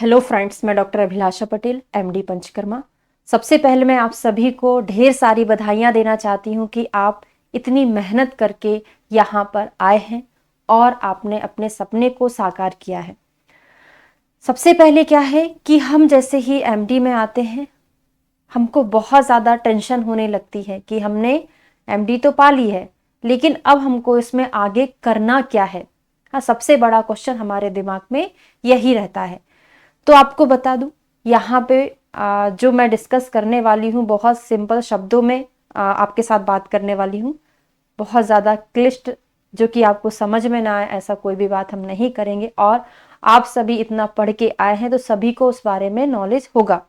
Hello friends, मैं doctor अभिलाषा Patel, MD panchakarma. सबसे पहले मैं आप सभी को ढेर सारी बधाइयाँ देना चाहती हूँ कि आप इतनी मेहनत करके यहाँ पर आए हैं और आपने अपने सपने को साकार किया है। सबसे पहले क्या है कि हम जैसे ही एमडी में आते हैं, हमको बहुत ज़्यादा टेंशन होने लगती है कि हमने एमडी तो पा ली है, लेकिन अब हमको इसमें आगे करना क्या है। हाँ, सबसे बड़ा क्वेश्चन हमारे दिमाग में यही रहता है। तो आपको बता दूं, यहाँ पे जो मैं डिस्कस करने वाली हूँ, बहुत सिंपल शब्दों में आपके साथ बात करने वाली हूँ। बहुत ज़्यादा क्लिष्ट जो कि आपको समझ में ना आए, ऐसा कोई भी बात हम नहीं करेंगे। और आप सभी इतना पढ़ के आए हैं तो सभी को उस बारे में नॉलेज होगा।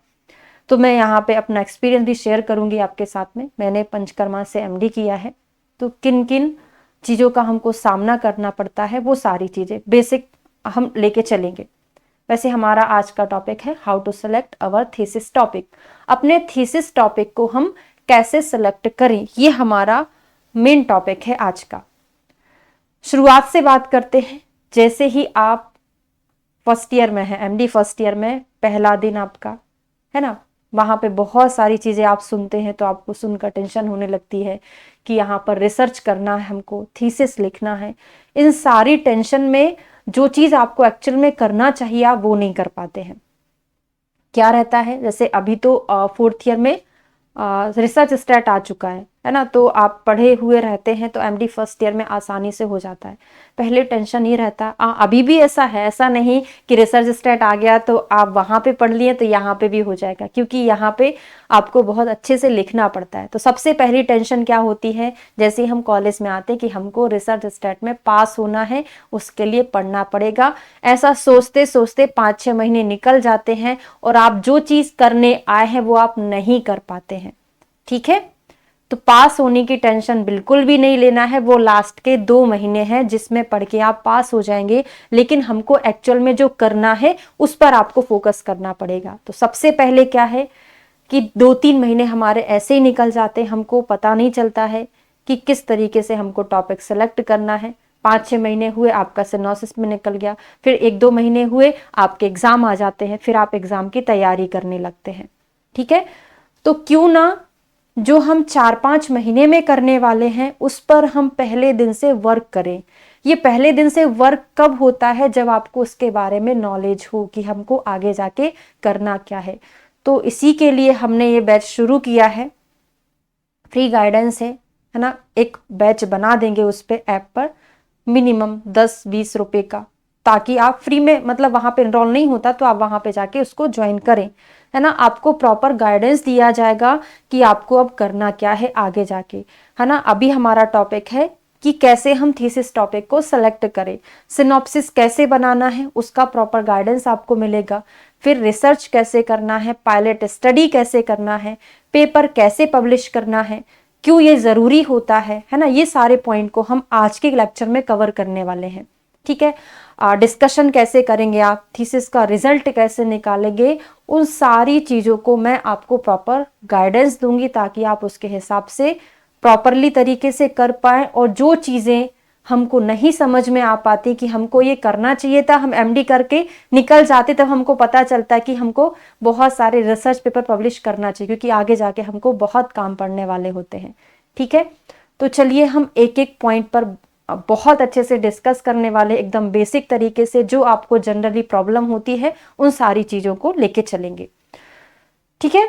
तो मैं यहाँ पे अपना एक्सपीरियंस भी शेयर करूंगी आपके साथ में। मैंने पंचकर्मा से एमडी किया है, तो किन किन चीज़ों का हमको सामना करना पड़ता है वो सारी चीज़ें बेसिक हम लेके चलेंगे। वैसे हमारा आज का टॉपिक है how to select our thesis topic. अपने थीसिस टॉपिक को हम कैसे सेलेक्ट करें, ये हमारा मेन टॉपिक है आज का। शुरुआत से बात करते हैं। जैसे ही आप फर्स्ट ईयर में हैं, एमडी फर्स्ट ईयर में पहला दिन आपका है ना, वहां पे बहुत सारी चीजें आप सुनते हैं तो आपको सुनकर टेंशन होने लगती है कि यहाँ पर रिसर्च करना है, हमको थीसिस लिखना है। इन सारी टेंशन में जो चीज आपको एक्चुअल में करना चाहिए आप वो नहीं कर पाते हैं। क्या रहता है, जैसे अभी तो फोर्थ ईयर में रिसर्च स्टार्ट आ चुका है ना, तो आप पढ़े हुए रहते हैं तो एमडी फर्स्ट ईयर में आसानी से हो जाता है। पहले टेंशन ही रहता है। अभी भी ऐसा है, ऐसा नहीं कि रिसर्च स्टार्ट आ गया तो आप वहां पे पढ़ लिए तो यहाँ पे भी हो जाएगा, क्योंकि यहाँ पे आपको बहुत अच्छे से लिखना पड़ता है। तो सबसे पहली टेंशन क्या होती है, जैसे ही हम कॉलेज में आते हैं कि हमको रिसर्च स्टार्ट में पास होना है, उसके लिए पढ़ना पड़ेगा। ऐसा सोचते सोचते 5-6 महीने निकल जाते हैं और आप जो चीज करने आए हैं वो आप नहीं कर पाते हैं। ठीक है, तो पास होने की टेंशन बिल्कुल भी नहीं लेना है। वो लास्ट के 2 महीने हैं जिसमें पढ़ के आप पास हो जाएंगे, लेकिन हमको एक्चुअल में जो करना है उस पर आपको फोकस करना पड़ेगा। तो सबसे पहले क्या है कि 2-3 महीने हमारे ऐसे ही निकल जाते हैं, हमको पता नहीं चलता है कि किस तरीके से हमको टॉपिक सेलेक्ट करना है। 5-6 महीने हुए, आपका सिनोसिस में निकल गया, फिर 1-2 महीने हुए, आपके एग्जाम आ जाते हैं, फिर आप एग्जाम की तैयारी करने लगते हैं। ठीक है, तो क्यों ना जो हम 4-5 महीने में करने वाले हैं उस पर हम पहले दिन से वर्क करें। ये पहले दिन से वर्क कब होता है, जब आपको उसके बारे में नॉलेज हो कि हमको आगे जाके करना क्या है। तो इसी के लिए हमने ये बैच शुरू किया है। फ्री गाइडेंस है ना, एक बैच बना देंगे उस पे ऐप पर मिनिमम 10-20 रुपए का, ताकि आप फ्री में, मतलब वहां पे एनरोल नहीं होता तो आप वहां पे जाके उसको ज्वाइन करें, है ना। आपको प्रॉपर गाइडेंस दिया जाएगा कि आपको अब करना क्या है आगे जाके, है ना। अभी हमारा टॉपिक है कि कैसे हम थीसिस टॉपिक को सेलेक्ट करें, सिनॉप्सिस कैसे बनाना है उसका प्रॉपर गाइडेंस आपको मिलेगा। फिर रिसर्च कैसे करना है, पायलट स्टडी कैसे करना है, पेपर कैसे पब्लिश करना है, क्यों ये जरूरी होता है ना। ये सारे पॉइंट को हम आज के लेक्चर में कवर करने वाले हैं। ठीक है, डिस्कशन कैसे करेंगे आप, थीसिस का रिजल्ट कैसे निकालेंगे, उन सारी चीजों को मैं आपको प्रॉपर गाइडेंस दूंगी ताकि आप उसके हिसाब से प्रॉपरली तरीके से कर पाए। और जो चीजें हमको नहीं समझ में आ पाती कि हमको ये करना चाहिए था, हम एमडी करके निकल जाते, तब हमको पता चलता है कि हमको बहुत सारे रिसर्च पेपर पब्लिश करना चाहिए, क्योंकि आगे जाके हमको बहुत काम पड़ने वाले होते हैं। ठीक है, तो चलिए हम एक एक पॉइंट पर बहुत अच्छे से डिस्कस करने वाले, एकदम बेसिक तरीके से जो आपको जनरली प्रॉब्लम होती है उन सारी चीजों को लेके चलेंगे। ठीक है,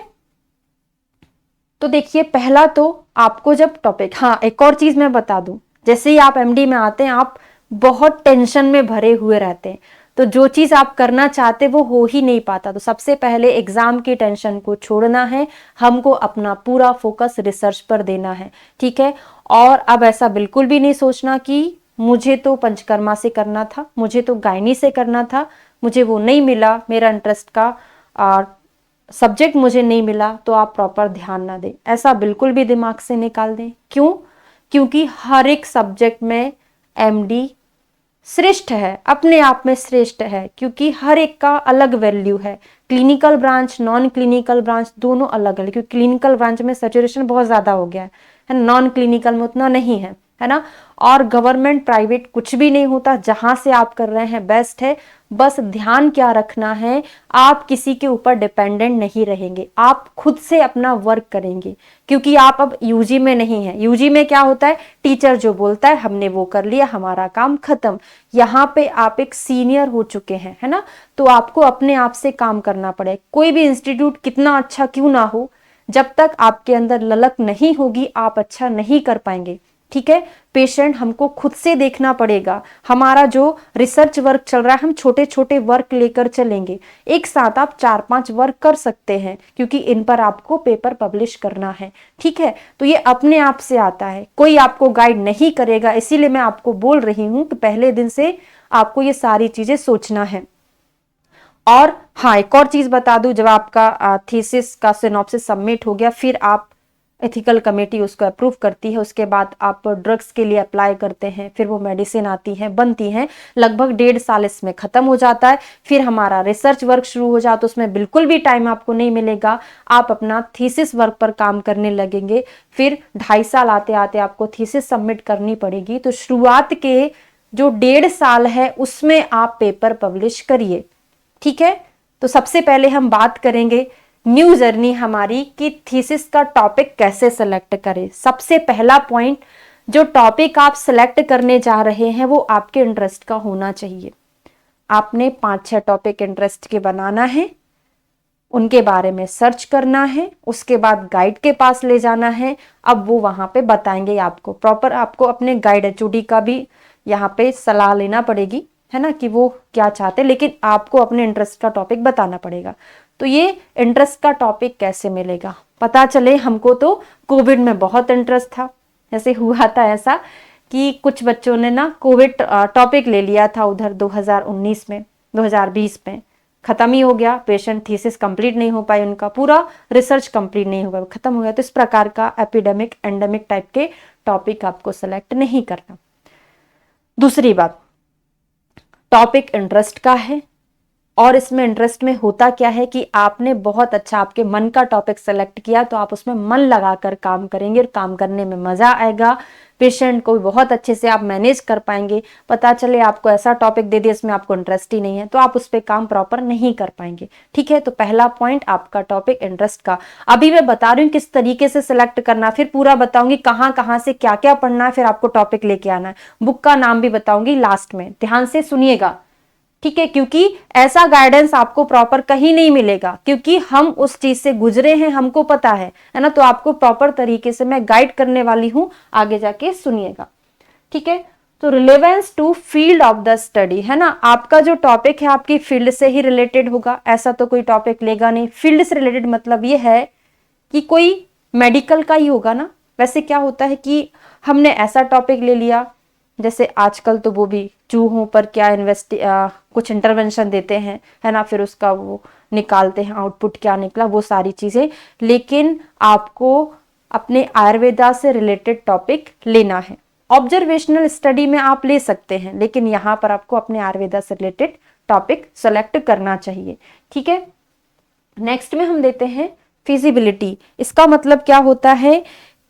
तो देखिए, पहला तो आपको जब टॉपिक, हाँ एक और चीज मैं बता दूं, जैसे ही आप एमडी में आते हैं आप बहुत टेंशन में भरे हुए रहते हैं, तो जो चीज आप करना चाहते वो हो ही नहीं पाता। तो सबसे पहले एग्जाम की टेंशन को छोड़ना है, हमको अपना पूरा फोकस रिसर्च पर देना है। ठीक है, और अब ऐसा बिल्कुल भी नहीं सोचना कि मुझे तो पंचकर्मा से करना था, मुझे तो गायनी से करना था, मुझे वो नहीं मिला, मेरा इंटरेस्ट का सब्जेक्ट मुझे नहीं मिला, तो आप प्रॉपर ध्यान ना दें, ऐसा बिल्कुल भी दिमाग से निकाल दें। क्यों? क्योंकि हर एक सब्जेक्ट में एमडी श्रेष्ठ है, अपने आप में श्रेष्ठ है, क्योंकि हर एक का अलग वैल्यू है। Clinical branch, non clinical branch दोनों अलग है, क्योंकि क्लिनिकल ब्रांच में सैचुरेशन बहुत ज्यादा हो गया है, नॉन क्लिनिकल में उतना नहीं है। है ना। और गवर्नमेंट प्राइवेट कुछ भी नहीं होता, जहां से आप कर रहे हैं बेस्ट है। बस ध्यान क्या रखना है, आप किसी के ऊपर डिपेंडेंट नहीं रहेंगे, आप खुद से अपना वर्क करेंगे, क्योंकि आप अब यूजी में नहीं है। यूजी में क्या होता है, टीचर जो बोलता है हमने वो कर लिया, हमारा काम खत्म। यहाँ पे आप एक सीनियर हो चुके हैं, है ना, तो आपको अपने आप से काम करना पड़े। कोई भी इंस्टीट्यूट कितना अच्छा क्यों ना हो, जब तक आपके अंदर ललक नहीं होगी आप अच्छा नहीं कर पाएंगे। ठीक है, पेशेंट हमको खुद से देखना पड़ेगा। हमारा जो रिसर्च वर्क चल रहा है, हम छोटे छोटे वर्क लेकर चलेंगे। एक साथ आप 4-5 वर्क कर सकते हैं, क्योंकि इन पर आपको पेपर पब्लिश करना है। ठीक है, तो ये अपने आप से आता है, कोई आपको गाइड नहीं करेगा। इसीलिए मैं आपको बोल रही हूं कि पहले दिन से आपको ये सारी चीजें सोचना है। और हाँ, एक और चीज बता दूं, जब आपका थीसिस का सिनॉप्सिस सबमिट हो गया, फिर आप एथिकल कमेटी उसको अप्रूव करती है, उसके बाद आप ड्रग्स के लिए अप्लाई करते हैं, फिर वो मेडिसिन आती है, बनती है, लगभग 1.5 साल इसमें खत्म हो जाता है। फिर हमारा रिसर्च वर्क शुरू हो जाता है, उसमें बिल्कुल भी टाइम आपको नहीं मिलेगा, आप अपना थीसिस वर्क पर काम करने लगेंगे। फिर 2.5 साल आते आते आपको थीसिस सबमिट करनी पड़ेगी। तो शुरुआत के जो 1.5 साल है उसमें आप पेपर पब्लिश करिए। ठीक है, तो सबसे पहले हम बात करेंगे न्यू जर्नी हमारी कि थीसिस का टॉपिक कैसे सेलेक्ट करें। सबसे पहला पॉइंट, जो टॉपिक आप सेलेक्ट करने जा रहे हैं वो आपके इंटरेस्ट का होना चाहिए। आपने 5-6 टॉपिक इंटरेस्ट के बनाना है, उनके बारे में सर्च करना है, उसके बाद गाइड के पास ले जाना है। अब वो वहां पे बताएंगे आपको प्रॉपर, आपको अपने गाइड एचओडी का भी यहाँ पे सलाह लेना पड़ेगी, है ना, कि वो क्या चाहते हैं, लेकिन आपको अपने इंटरेस्ट का टॉपिक बताना पड़ेगा। तो ये इंटरेस्ट का टॉपिक कैसे मिलेगा, पता चले हमको तो कोविड में बहुत इंटरेस्ट था, जैसे हुआ था ऐसा कि कुछ बच्चों ने ना कोविड टॉपिक ले लिया था उधर 2019 में, 2020 में खत्म ही हो गया, पेशेंट थीसिस कंप्लीट नहीं हो पाई, उनका पूरा रिसर्च कंप्लीट नहीं हुआ, खत्म हो गया। तो इस प्रकार का एपिडेमिक एंडेमिक टाइप के टॉपिक आपको सेलेक्ट नहीं करना। दूसरी बात, टॉपिक इंटरेस्ट का है, और इसमें इंटरेस्ट में होता क्या है कि आपने बहुत अच्छा आपके मन का टॉपिक सेलेक्ट किया, तो आप उसमें मन लगाकर काम करेंगे और काम करने में मजा आएगा। पेशेंट को भी बहुत अच्छे से आप मैनेज कर पाएंगे। पता चले आपको ऐसा टॉपिक दे दिया इसमें आपको इंटरेस्ट ही नहीं है, तो आप उस पर काम प्रॉपर नहीं कर पाएंगे। ठीक है, तो पहला पॉइंट आपका टॉपिक इंटरेस्ट का। अभी मैं बता रही हूँ किस तरीके से सिलेक्ट करना, फिर पूरा बताऊंगी कहाँ कहाँ से क्या क्या पढ़ना है, फिर आपको टॉपिक लेके आना है। बुक का नाम भी बताऊंगी लास्ट में, ध्यान से सुनिएगा। ठीक है, क्योंकि ऐसा गाइडेंस आपको प्रॉपर कहीं नहीं मिलेगा, क्योंकि हम उस चीज से गुजरे हैं, हमको पता है ना, तो आपको प्रॉपर तरीके से मैं गाइड करने वाली हूं, आगे जाके सुनिएगा। ठीक है, तो relevance to field of the study, है ना, आपका जो टॉपिक है आपकी फील्ड से ही रिलेटेड होगा, ऐसा तो कोई टॉपिक लेगा नहीं। फील्ड से रिलेटेड मतलब ये है कि कोई मेडिकल का ही होगा ना। वैसे क्या होता है कि हमने ऐसा टॉपिक ले लिया, जैसे आजकल तो वो भी चूहों पर क्या कुछ इंटरवेंशन देते हैं, है ना, फिर उसका वो निकालते हैं आउटपुट क्या निकला, वो सारी चीजें। लेकिन आपको अपने आयुर्वेदा से रिलेटेड टॉपिक लेना है। ऑब्जर्वेशनल स्टडी में आप ले सकते हैं, लेकिन यहाँ पर आपको अपने आयुर्वेदा से रिलेटेड टॉपिक सेलेक्ट करना चाहिए। ठीक है, नेक्स्ट में हम देते हैं फिजिबिलिटी। इसका मतलब क्या होता है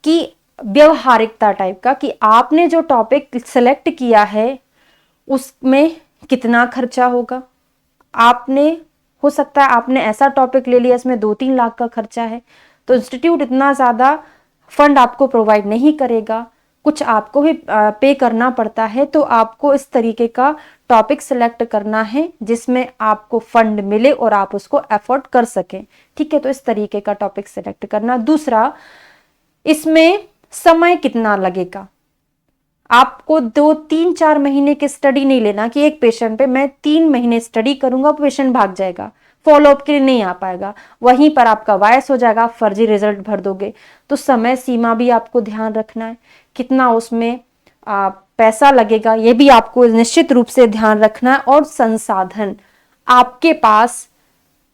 कि व्यवहारिकता टाइप का, कि आपने जो टॉपिक सेलेक्ट किया है उसमें कितना खर्चा होगा। आपने, हो सकता है आपने ऐसा टॉपिक ले लिया इसमें 2-3 लाख का खर्चा है, तो इंस्टीट्यूट इतना ज्यादा फंड आपको प्रोवाइड नहीं करेगा, कुछ आपको भी पे करना पड़ता है। तो आपको इस तरीके का टॉपिक सिलेक्ट करना है जिसमें आपको फंड मिले और आप उसको अफोर्ड कर सकें। ठीक है, तो इस तरीके का टॉपिक सिलेक्ट करना। दूसरा, इसमें समय कितना लगेगा। आपको 2-3-4 महीने की स्टडी नहीं लेना कि एक पेशेंट पे मैं 3 महीने स्टडी करूंगा, पेशेंट भाग जाएगा, फॉलोअप के लिए नहीं आ पाएगा, वहीं पर आपका वायस हो जाएगा, आप फर्जी रिजल्ट भर दोगे। तो समय सीमा भी आपको ध्यान रखना है, कितना उसमें पैसा लगेगा ये भी आपको निश्चित रूप से ध्यान रखना है। और संसाधन, आपके पास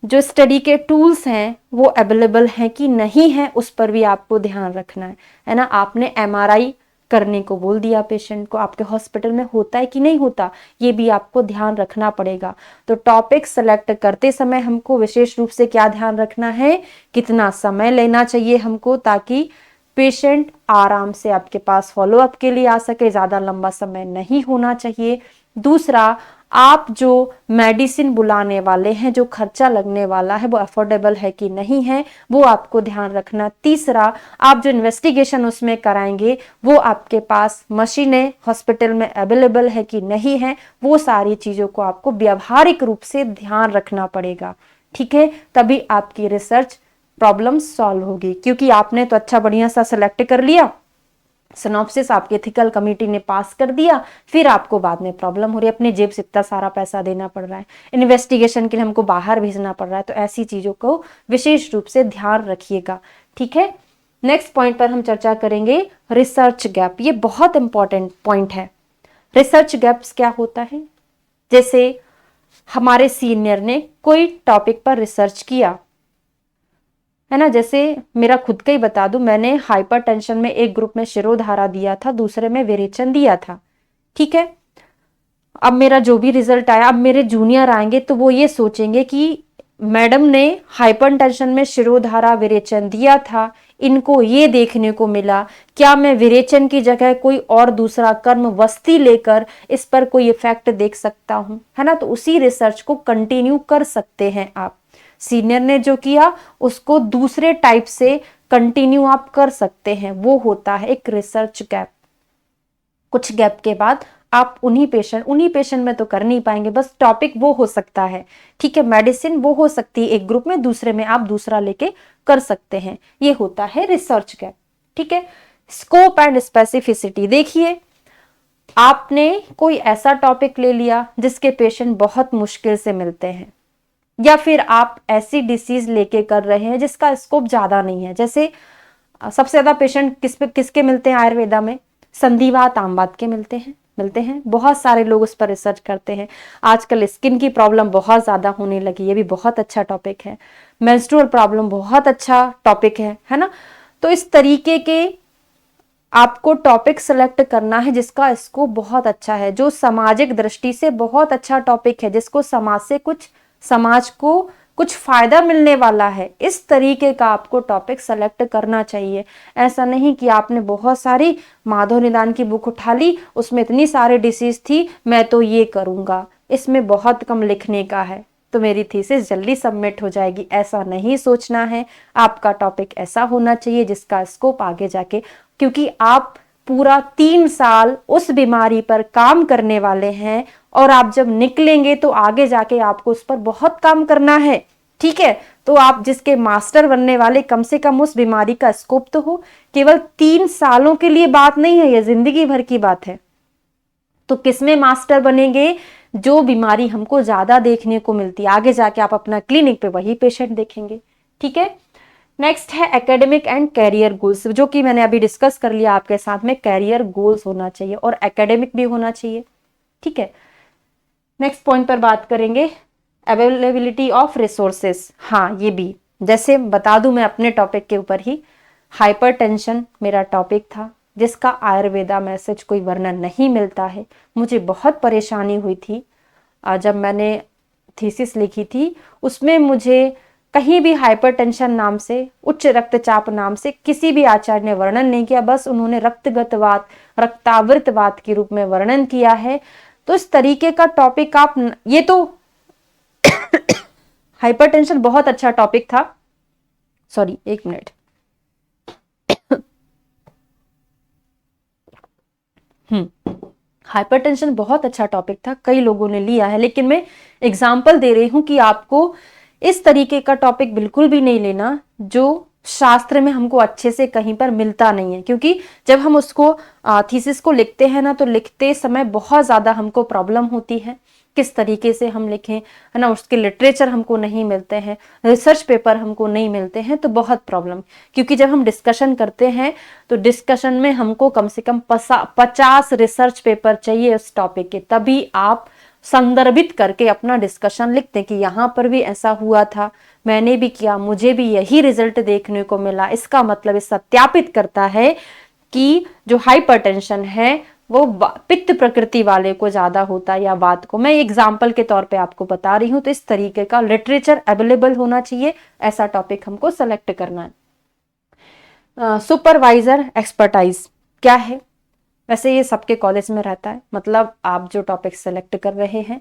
जो स्टडी के टूल्स हैं वो अवेलेबल हैं कि नहीं है, उस पर भी आपको ध्यान रखना है ना। आपने एमआरआई करने को बोल दिया पेशेंट को, आपके हॉस्पिटल में होता है कि नहीं होता, ये भी आपको ध्यान रखना पड़ेगा। तो टॉपिक सेलेक्ट करते समय हमको विशेष रूप से क्या ध्यान रखना है, कितना समय लेना चाहिए हमको, ताकि पेशेंट आराम से आपके पास फॉलोअप के लिए आ सके, ज्यादा लंबा समय नहीं होना चाहिए। दूसरा, आप जो मेडिसिन बुलाने वाले हैं, जो खर्चा लगने वाला है वो अफोर्डेबल है कि नहीं है, वो आपको ध्यान रखना। तीसरा, आप जो इन्वेस्टिगेशन उसमें कराएंगे वो आपके पास मशीनें हॉस्पिटल में अवेलेबल है कि नहीं है, वो सारी चीजों को आपको व्यावहारिक रूप से ध्यान रखना पड़ेगा। ठीक है, तभी आपकी रिसर्च प्रॉब्लम सॉल्व होगी। क्योंकि आपने तो अच्छा बढ़िया सा सिलेक्ट कर लिया, सिनॉप्सिस आपके एथिकल कमेटी ने पास कर दिया, फिर आपको बाद में प्रॉब्लम हो रही है, अपने जेब से इतना सारा पैसा देना पड़ रहा है, इन्वेस्टिगेशन के लिए हमको बाहर भेजना पड़ रहा है। तो ऐसी चीजों को विशेष रूप से ध्यान रखिएगा। ठीक है, नेक्स्ट पॉइंट पर हम चर्चा करेंगे रिसर्च गैप। ये बहुत इंपॉर्टेंट पॉइंट है। रिसर्च गैप्स क्या होता है? जैसे हमारे सीनियर ने कोई टॉपिक पर रिसर्च किया है ना, जैसे मेरा खुद का ही बता दूं, मैंने हाइपरटेंशन में एक ग्रुप में शिरोधारा दिया था, दूसरे में विरेचन दिया था। ठीक है, अब मेरा जो भी रिजल्ट आया, अब मेरे जूनियर आएंगे तो वो ये सोचेंगे कि मैडम ने हाइपरटेंशन में शिरोधारा विरेचन दिया था, इनको ये देखने को मिला, क्या मैं विरेचन की जगह कोई और दूसरा कर्म वस्ती लेकर इस पर कोई इफेक्ट देख सकता हूं, है ना। तो उसी रिसर्च को कंटिन्यू कर सकते हैं आप। सीनियर ने जो किया उसको दूसरे टाइप से कंटिन्यू आप कर सकते हैं, वो होता है एक रिसर्च गैप। कुछ गैप के बाद आप उन्हीं पेशेंट में तो कर नहीं पाएंगे, बस टॉपिक वो हो सकता है। ठीक है, मेडिसिन वो हो सकती है एक ग्रुप में, दूसरे में आप दूसरा लेके कर सकते हैं, ये होता है रिसर्च गैप। ठीक है, स्कोप एंड स्पेसिफिसिटी देखिए, आपने कोई ऐसा टॉपिक ले लिया जिसके पेशेंट बहुत मुश्किल से मिलते हैं, या फिर आप ऐसी डिसीज लेके कर रहे हैं जिसका स्कोप ज्यादा नहीं है। जैसे सबसे ज्यादा पेशेंट किसके मिलते हैं आयुर्वेदा में? संधिवात, आमवात के मिलते हैं। बहुत सारे लोग उस पर रिसर्च करते हैं। आजकल स्किन की प्रॉब्लम बहुत ज्यादा होने लगी, ये भी बहुत अच्छा टॉपिक है। मेंस्ट्रुअल प्रॉब्लम बहुत अच्छा टॉपिक है ना। तो इस तरीके के आपको टॉपिक सेलेक्ट करना है जिसका स्कोप बहुत अच्छा है, जो सामाजिक दृष्टि से बहुत अच्छा टॉपिक है, जिसको समाज को कुछ फायदा मिलने वाला है। इस तरीके का आपको टॉपिक सेलेक्ट करना चाहिए। ऐसा नहीं कि आपने बहुत सारी माधव निदान की बुक उठा ली, उसमें इतनी सारी डिसीज थी, मैं तो ये करूंगा, इसमें बहुत कम लिखने का है तो मेरी थीसिस जल्दी सबमिट हो जाएगी, ऐसा नहीं सोचना है। आपका टॉपिक ऐसा होना चाहिए जिसका स्कोप आगे जाके, क्योंकि आप पूरा 3 साल उस बीमारी पर काम करने वाले हैं, और आप जब निकलेंगे तो आगे जाके आपको उस पर बहुत काम करना है। ठीक है, तो आप जिसके मास्टर बनने वाले, कम से कम उस बीमारी का स्कोप तो हो। केवल 3 सालों के लिए बात नहीं है, यह जिंदगी भर की बात है। तो किसमें मास्टर बनेंगे? जो बीमारी हमको ज्यादा देखने को मिलती है, आगे जाके आप अपना क्लिनिक पे वही पेशेंट देखेंगे। ठीक है, नेक्स्ट है एकेडमिक एंड कैरियर गोल्स, जो कि मैंने अभी डिस्कस कर लिया आपके साथ में। कैरियर गोल्स होना चाहिए और एकेडमिक भी होना चाहिए। ठीक है, नेक्स्ट पॉइंट पर बात करेंगे अवेलेबिलिटी ऑफ रिसोर्सेस। हाँ, ये भी जैसे बता दूं मैं अपने टॉपिक के ऊपर ही, हाइपरटेंशन मेरा टॉपिक था जिसका आयुर्वेदा में से कोई वर्णन नहीं मिलता है। मुझे बहुत परेशानी हुई थी जब मैंने थीसिस लिखी थी, उसमें मुझे कहीं भी हाइपरटेंशन नाम से, उच्च रक्तचाप नाम से किसी भी आचार्य ने वर्णन नहीं किया, बस उन्होंने रक्तगतवात, रक्तावृतवात के रूप में वर्णन किया है। तो इस तरीके का टॉपिक आप, ये तो हाइपरटेंशन बहुत अच्छा टॉपिक था, सॉरी एक मिनट। हाइपरटेंशन बहुत अच्छा टॉपिक था, कई लोगों ने लिया है, लेकिन मैं एग्जाम्पल दे रही हूं कि आपको इस तरीके का टॉपिक बिल्कुल भी नहीं लेना जो शास्त्र में हमको अच्छे से कहीं पर मिलता नहीं है। क्योंकि जब हम उसको थीसिस को लिखते हैं ना, तो लिखते समय बहुत ज्यादा हमको प्रॉब्लम होती है, किस तरीके से हम लिखें, है ना। उसके लिटरेचर हमको नहीं मिलते हैं, रिसर्च पेपर हमको नहीं मिलते हैं, तो बहुत प्रॉब्लम। क्योंकि जब हम डिस्कशन करते हैं तो डिस्कशन में हमको कम से कम 50 रिसर्च पेपर चाहिए उस टॉपिक के, तभी आप संदर्भित करके अपना डिस्कशन लिखते हैं कि यहाँ पर भी ऐसा हुआ था, मैंने भी किया, मुझे भी यही रिजल्ट देखने को मिला। इसका मतलब ये सत्यापित करता है कि जो हाइपरटेंशन है वो पित्त प्रकृति वाले को ज्यादा होता है, या वात को। मैं एग्जाम्पल के तौर पे आपको बता रही हूं। तो इस तरीके का लिटरेचर अवेलेबल होना चाहिए, ऐसा टॉपिक हमको सेलेक्ट करना है। सुपरवाइजर एक्सपर्टाइज क्या है? वैसे ये सबके कॉलेज में रहता है, मतलब आप जो टॉपिक सेलेक्ट कर रहे हैं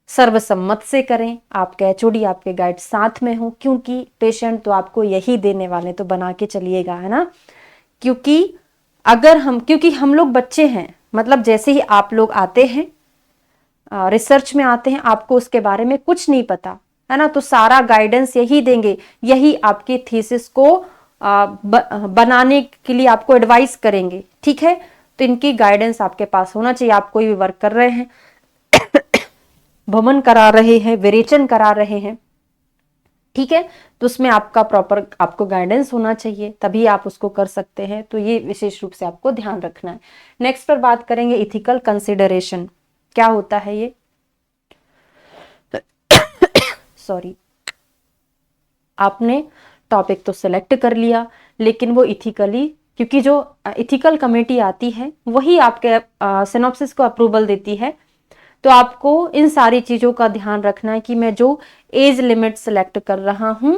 सर्वसम्मत से करें, आपके एचओडी आपके गाइड साथ में हो, क्योंकि पेशेंट तो आपको यही देने वाले, तो बना के चलिएगा, है ना। क्योंकि हम लोग बच्चे हैं, मतलब जैसे ही आप लोग आते हैं रिसर्च में आते हैं, आपको उसके बारे में कुछ नहीं पता, है ना, तो सारा गाइडेंस यही देंगे, यही आपकी थीसिस को बनाने के लिए आपको एडवाइस करेंगे, ठीक है। तो इनकी गाइडेंस आपके पास होना चाहिए। आप कोई भी वर्क कर रहे हैं, भ्रमण करा रहे हैं, विरेचन करा रहे हैं, ठीक है, तो उसमें आपका प्रॉपर आपको गाइडेंस होना चाहिए, तभी आप उसको कर सकते हैं। तो ये विशेष रूप से आपको ध्यान रखना है। नेक्स्ट पर बात करेंगे इथिकल कंसिडरेशन, क्या होता है ये? सॉरी, आपने टॉपिक तो सिलेक्ट कर लिया, लेकिन वो इथिकली, क्योंकि जो इथिकल कमेटी आती है वही आपके सिनॉप्सिस को अप्रूवल देती है, तो आपको इन सारी चीजों का ध्यान रखना है कि मैं जो एज लिमिट सिलेक्ट कर रहा हूं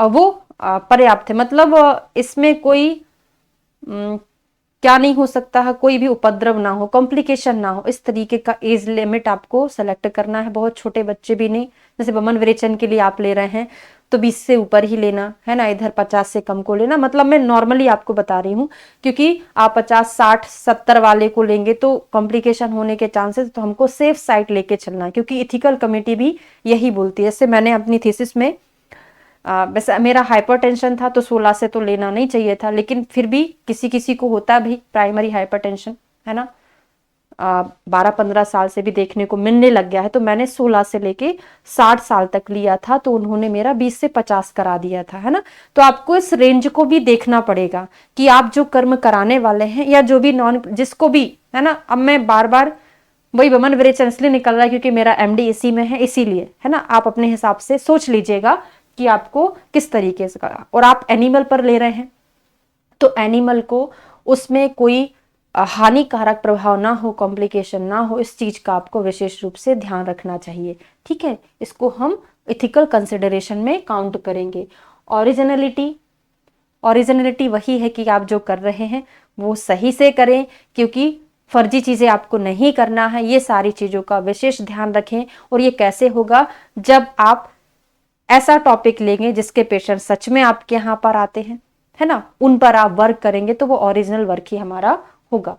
वो पर्याप्त है, मतलब इसमें कोई क्या नहीं हो सकता है, कोई भी उपद्रव ना हो, कॉम्प्लिकेशन ना हो, इस तरीके का एज लिमिट आपको सेलेक्ट करना है। बहुत छोटे बच्चे भी नहीं, जैसे वमन विरेचन के लिए आप ले रहे हैं तो 20 से ऊपर ही लेना है ना, इधर 50 से कम को लेना, मतलब मैं नॉर्मली आपको बता रही हूँ, क्योंकि आप 50, 60, 70 वाले को लेंगे तो कॉम्प्लिकेशन होने के चांसेस, तो हमको सेफ साइड लेके चलना है, क्योंकि इथिकल कमेटी भी यही बोलती है। जैसे मैंने अपनी थीसिस में वैसे मेरा हाइपरटेंशन था तो 16 से तो लेना नहीं चाहिए था, लेकिन फिर भी किसी किसी को होता भी प्राइमरी हाइपरटेंशन, है ना, 12-15 साल से भी देखने को मिलने लग गया है, तो मैंने 16 से लेके 60 साल तक लिया था, तो उन्होंने मेरा 20 से 50 करा दिया था, है ना। तो आपको इस रेंज को भी देखना पड़ेगा कि आप जो कर्म कराने वाले हैं या जो भी नॉन, जिसको भी, है ना, अब मैं बार बार वही वमन विरेचन इसलिए निकल रहा है क्योंकि मेरा एमडी इसी में है, इसीलिए, है ना, आप अपने हिसाब से सोच लीजिएगा कि आपको किस तरीके से करा। और आप एनिमल पर ले रहे हैं तो एनिमल को उसमें कोई हानिकारक प्रभाव ना हो, कॉम्प्लिकेशन ना हो, इस चीज का आपको विशेष रूप से ध्यान रखना चाहिए, ठीक है। इसको हम इथिकल कंसिडरेशन में काउंट करेंगे। ओरिजिनलिटी वही है कि आप जो कर रहे हैं वो सही से करें, क्योंकि फर्जी चीजें आपको नहीं करना है। ये सारी चीजों का विशेष ध्यान रखें। और ये कैसे होगा? जब आप ऐसा टॉपिक लेंगे जिसके पेशेंट सच में आपके यहाँ पर आते हैं, है ना, उन पर आप वर्क करेंगे तो वो ओरिजिनल वर्क ही हमारा होगा।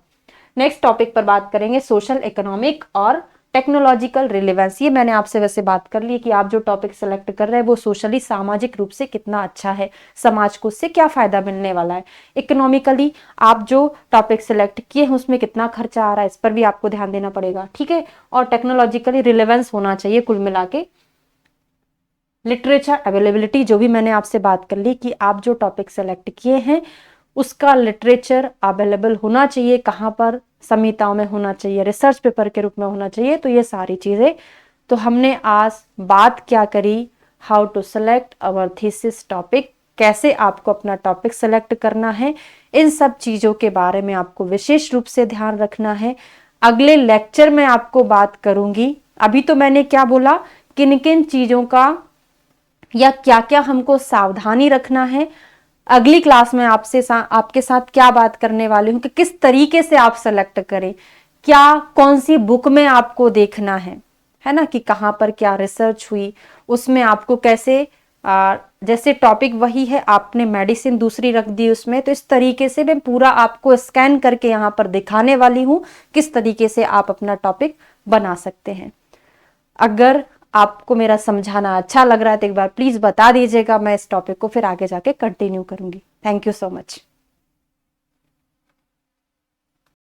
नेक्स्ट टॉपिक पर बात करेंगे सोशल, इकोनॉमिक और टेक्नोलॉजिकल रिलेवेंस। ये मैंने आपसे वैसे बात कर ली कि आप जो टॉपिक सेलेक्ट कर रहे हैं वो सोशली, सामाजिक रूप से कितना अच्छा है, समाज को उससे क्या फायदा मिलने वाला है। इकोनॉमिकली आप जो टॉपिक सेलेक्ट किए हैं उसमें कितना खर्चा आ रहा है, इस पर भी आपको ध्यान देना पड़ेगा, ठीक है। और टेक्नोलॉजिकली रिलेवेंस होना चाहिए कुल मिला के। लिटरेचर अवेलेबिलिटी, जो भी मैंने आपसे बात कर ली कि आप जो टॉपिक सेलेक्ट किए हैं उसका लिटरेचर अवेलेबल होना चाहिए, कहाँ पर, संहिताओं में होना चाहिए, रिसर्च पेपर के रूप में होना चाहिए। तो ये सारी चीजें तो हमने आज बात क्या करी, how to select our thesis topic, कैसे आपको अपना टॉपिक सेलेक्ट करना है, इन सब चीजों के बारे में आपको विशेष रूप से ध्यान रखना है। अगले लेक्चर में आपको बात करूंगी, अभी तो मैंने क्या बोला, किन किन चीजों का या क्या क्या हमको सावधानी रखना है। अगली क्लास में आपके साथ क्या बात करने वाली हूं कि किस तरीके से आप सेलेक्ट करें, क्या कौन सी बुक में आपको देखना है ना, कि कहां पर क्या रिसर्च हुई, उसमें आपको कैसे जैसे टॉपिक वही है, आपने मेडिसिन दूसरी रख दी उसमें, तो इस तरीके से मैं पूरा आपको स्कैन करके यहां पर दिखाने वाली हूं किस तरीके से आप अपना टॉपिक बना सकते हैं। अगर आपको मेरा समझाना अच्छा लग रहा है तो एक बार प्लीज बता दीजिएगा, मैं इस टॉपिक को फिर आगे जाके कंटिन्यू करूंगी। Thank you so much.